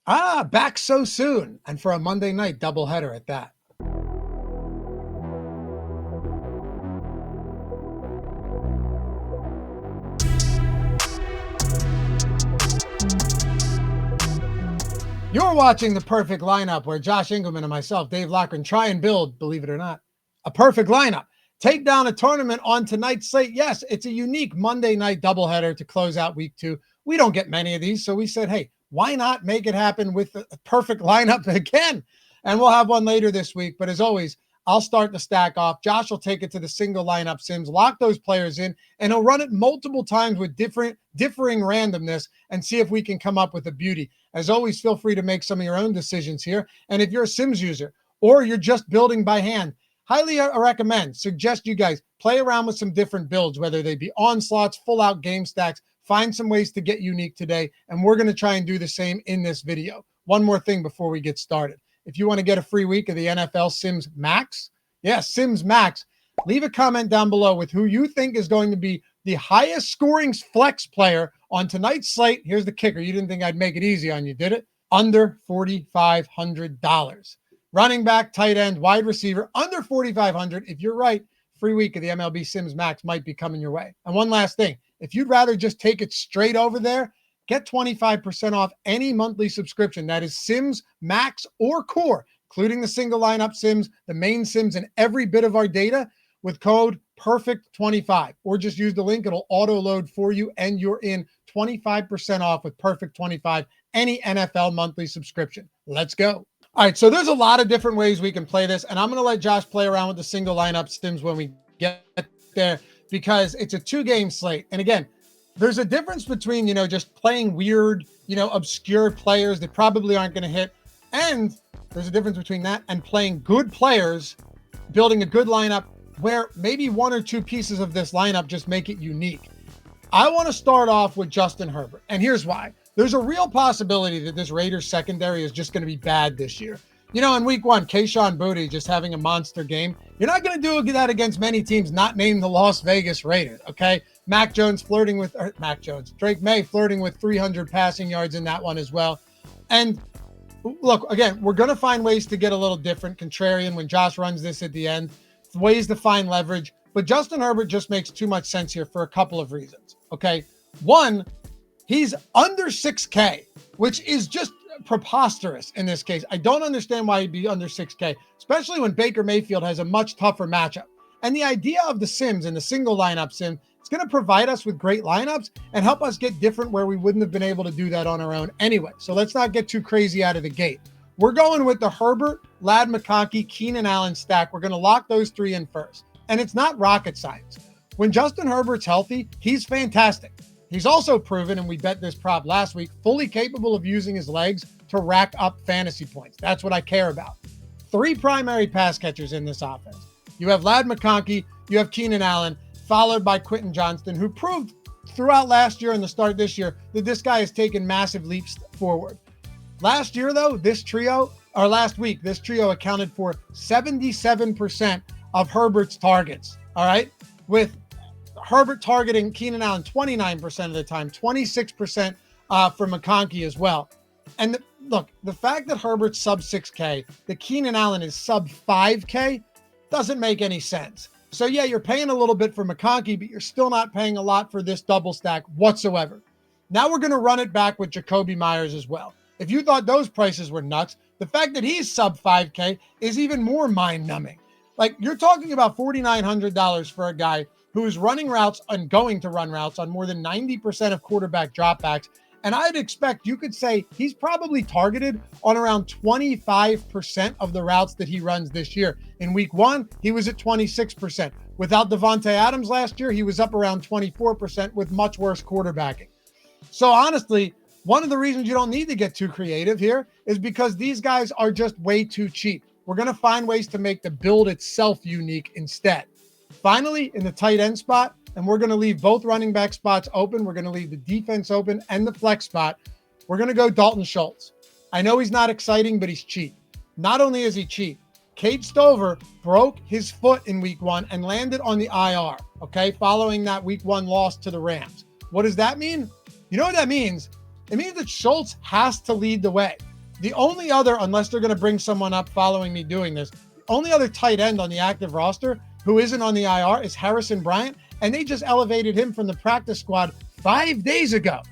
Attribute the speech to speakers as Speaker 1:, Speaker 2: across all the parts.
Speaker 1: Back so soon, and for a Monday night doubleheader at that. You're watching The Perfect Lineup, where Josh Engleman and myself, Dave Loughran, try and build, believe it or not, a perfect lineup. Take down a tournament on tonight's slate. Yes, it's a unique Monday night doubleheader to close out week 2. We don't get many of these, so we said, hey, why not make it happen with a perfect lineup again? And we'll have one later this week. But as always, I'll start the stack off. Josh will take it to the single lineup sims, lock those players in, and he'll run it multiple times with differing randomness and see if we can come up with a beauty. As always, feel free to make some of your own decisions here. And if you're a Sims user or you're just building by hand, highly suggest you guys play around with some different builds, whether they be onslaughts, full out game stacks. Find some ways to get unique today, and we're going to try and do the same in this video. One more thing before we get started. If you want to get a free week of the NFL Sims Max, Sims Max, leave a comment down below with who you think is going to be the highest scoring flex player on tonight's slate. Here's the kicker. You didn't think I'd make it easy on you, did it? Under $4,500. Running back, tight end, wide receiver, under $4,500. If you're right, free week of the MLB Sims Max might be coming your way. And one last thing. If you'd rather just take it straight over there, get 25% off any monthly subscription. That is Sims Max or Core, including the single lineup Sims, the main Sims, and every bit of our data with code PERFECT25. Or just use the link. It'll auto load for you, and you're in 25% off with PERFECT25, any NFL monthly subscription. Let's go. All right, so there's a lot of different ways we can play this, and I'm going to let Josh play around with the single lineup Sims when we get there, because it's a 2-game slate. And again, there's a difference between, just playing weird, obscure players that probably aren't going to hit. And there's a difference between that and playing good players, building a good lineup where maybe one or two pieces of this lineup just make it unique. I want to start off with Justin Herbert. And here's why. There's a real possibility that this Raiders secondary is just going to be bad this year. In week 1, Kayshon Boutte just having a monster game. You're not going to do that against many teams not named the Las Vegas Raiders, okay? Drake May flirting with 300 passing yards in that one as well. And look, again, we're going to find ways to get a little different, contrarian when Josh runs this at the end, ways to find leverage. But Justin Herbert just makes too much sense here for a couple of reasons, okay? One, he's under 6K, which is just preposterous in this case. I don't understand why he'd be under 6K, especially when Baker Mayfield has a much tougher matchup. And the idea of the Sims and the single lineup Sim is going to provide us with great lineups and help us get different where we wouldn't have been able to do that on our own anyway. So let's not get too crazy out of the gate. We're going with the Herbert, Ladd McConkey, Keenan Allen stack. We're going to lock those 3 in first. And it's not rocket science. When Justin Herbert's healthy, he's fantastic. He's also proven, and we bet this prop last week, fully capable of using his legs to rack up fantasy points. That's what I care about. 3 primary pass catchers in this offense. You have Ladd McConkey, you have Keenan Allen, followed by Quentin Johnston, who proved throughout last year and the start this year that this guy has taken massive leaps forward. Last year, though, this trio accounted for 77% of Herbert's targets, all right? With Herbert targeting Keenan Allen 29% of the time, 26% for McConkey as well. And look, the fact that Herbert's sub 6K, that Keenan Allen is sub 5K, doesn't make any sense. So yeah, you're paying a little bit for McConkey, but you're still not paying a lot for this double stack whatsoever. Now we're going to run it back with Jacoby Myers as well. If you thought those prices were nuts, the fact that he's sub 5K is even more mind-numbing. Like, you're talking about $4,900 for a guy who is running routes and going to run routes on more than 90% of quarterback dropbacks. And I'd expect you could say he's probably targeted on around 25% of the routes that he runs this year. In week 1, he was at 26%. Without Devontae Adams last year, he was up around 24% with much worse quarterbacking. So honestly, one of the reasons you don't need to get too creative here is because these guys are just way too cheap. We're going to find ways to make the build itself unique instead. Finally, in the tight end spot, and we're going to leave both running back spots open. We're going to leave the defense open and the flex spot. We're going to go Dalton Schultz. I know he's not exciting, but he's cheap. Not only is he cheap, Cade Stover broke his foot in week 1 and landed on the IR, okay, following that week 1 loss to the Rams. What does that mean? You know what that means? It means that Schultz has to lead the way. The only other, unless they're going to bring someone up following me doing this, the only other tight end on the active roster who isn't on the IR is Harrison Bryant, and they just elevated him from the practice squad 5 days ago.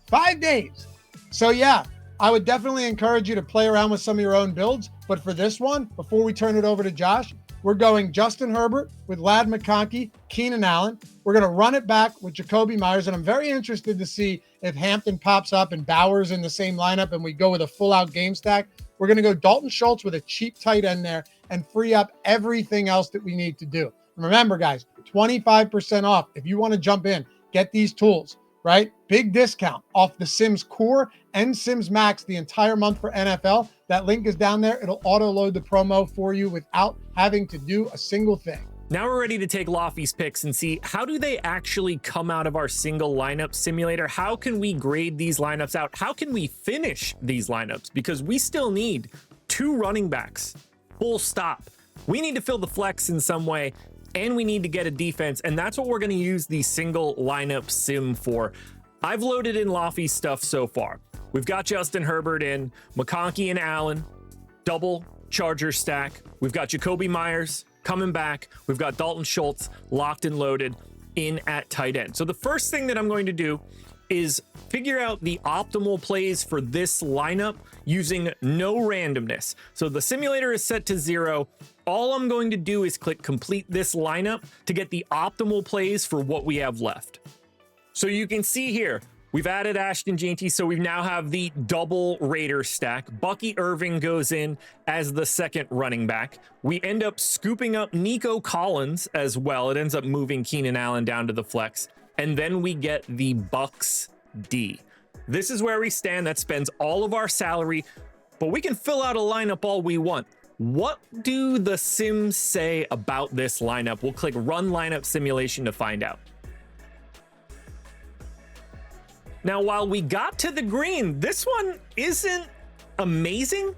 Speaker 1: 5 days. So yeah, I would definitely encourage you to play around with some of your own builds. But for this one, before we turn it over to Josh, we're going Justin Herbert with Ladd McConkey, Keenan Allen. We're going to run it back with Jacoby Myers. And I'm very interested to see if Hampton pops up and Bowers in the same lineup and we go with a full-out game stack. We're going to go Dalton Schultz with a cheap tight end there and free up everything else that we need to do. And remember, guys, 25% off. If you want to jump in, get these tools, right? Big discount off the Sims Core and Sims Max the entire month for NFL. That link is down there. It'll auto-load the promo for you without having to do a single thing.
Speaker 2: Now we're ready to take Lofty's picks and see how do they actually come out of our single lineup simulator? How can we grade these lineups out? How can we finish these lineups? Because we still need 2 running backs, full stop. We need to fill the flex in some way, and we need to get a defense, and that's what we're going to use the single lineup sim for. I've loaded in Lofty's stuff so far. We've got Justin Herbert in, McConkey and Allen, double Charger stack. We've got Jacoby Myers coming back. We've got Dalton Schultz locked and loaded in at tight end. So the first thing that I'm going to do is figure out the optimal plays for this lineup using no randomness. So the simulator is set to 0. All I'm going to do is click complete this lineup to get the optimal plays for what we have left. So you can see here, we've added Ashton Jeanty, so we now have the double Raider stack. Bucky Irving goes in as the second running back. We end up scooping up Nico Collins as well. It ends up moving Keenan Allen down to the flex. And then we get the Bucks D. This is where we stand. That spends all of our salary, but we can fill out a lineup all we want. What do the Sims say about this lineup? We'll click Run Lineup Simulation to find out. Now, while we got to the green, this one isn't amazing.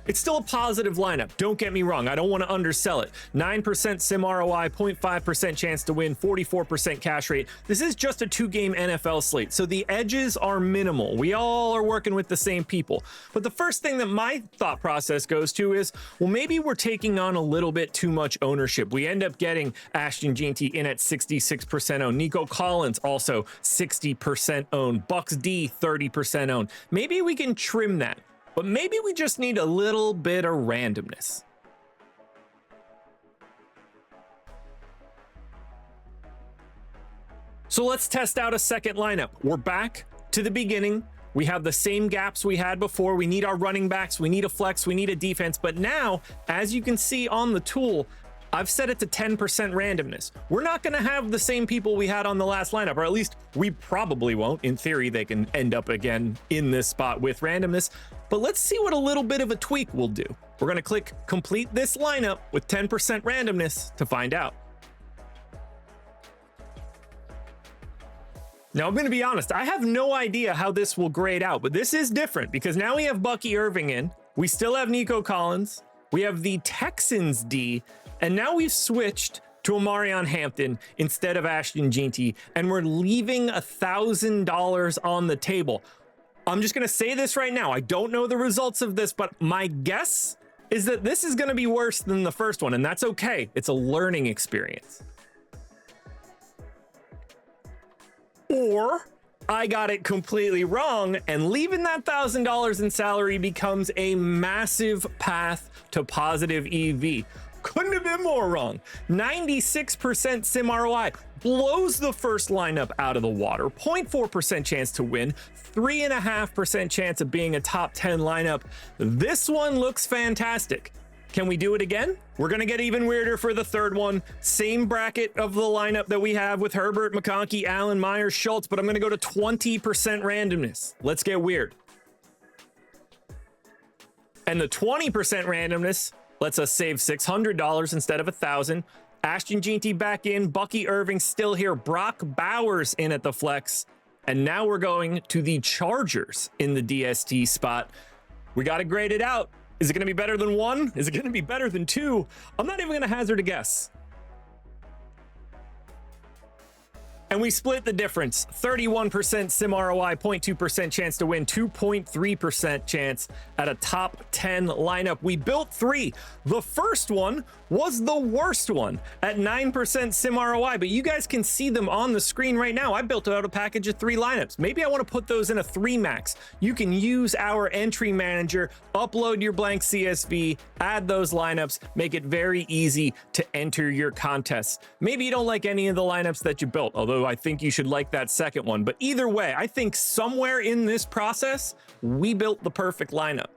Speaker 2: It's still a positive lineup. Don't get me wrong. I don't want to undersell it. 9% sim ROI, 0.5% chance to win, 44% cash rate. This is just a 2-game NFL slate, so the edges are minimal. We all are working with the same people. But the first thing that my thought process goes to is, well, maybe we're taking on a little bit too much ownership. We end up getting Ashton Jeanty in at 66% owned. Nico Collins also 60% owned. Bucks D 30% owned. Maybe we can trim that. But maybe we just need a little bit of randomness. So let's test out a second lineup. We're back to the beginning. We have the same gaps we had before. We need our running backs. We need a flex. We need a defense. But now, as you can see on the tool, I've set it to 10% randomness. We're not going to have the same people we had on the last lineup, or at least we probably won't. In theory, they can end up again in this spot with randomness. But let's see what a little bit of a tweak will do. We're going to click complete this lineup with 10% randomness to find out. Now, I'm going to be honest, I have no idea how this will grade out, but this is different because now we have Bucky Irving in. We still have Nico Collins. We have the Texans D. And now we've switched to Amarion Hampton instead of Ashton Jeanty, and we're leaving $1,000 on the table. I'm just going to say this right now. I don't know the results of this, but my guess is that this is going to be worse than the first one, and that's okay. It's a learning experience. Or I got it completely wrong, and leaving that $1,000 in salary becomes a massive path to positive EV. Couldn't have been more wrong. 96% sim ROI blows the first lineup out of the water. 0.4% chance to win. 3.5% chance of being a top 10 lineup. This one looks fantastic. Can we do it again? We're going to get even weirder for the third one. Same bracket of the lineup that we have with Herbert, McConkey, Allen, Myers, Schultz, but I'm going to go to 20% randomness. Let's get weird. And the 20% randomness lets us save $600 instead of $1,000. Ashton Jeanty back in, Bucky Irving still here, Brock Bowers in at the flex, and now we're going to the Chargers in the DST spot. We got to grade it out. Is it going to be better than 1? Is it going to be better than 2? I'm not even going to hazard a guess. And we split the difference. 31% sim ROI, 0.2% chance to win, 2.3% chance at a top 10 lineup. We built 3. The first one was the worst one at 9% sim ROI, but you guys can see them on the screen right now. I built out a package of 3 lineups. Maybe I want to put those in a 3 max. You can use our entry manager, upload your blank CSV, add those lineups, make it very easy to enter your contests. Maybe you don't like any of the lineups that you built, although I think you should like that second one. But either way, I think somewhere in this process, we built the perfect lineup.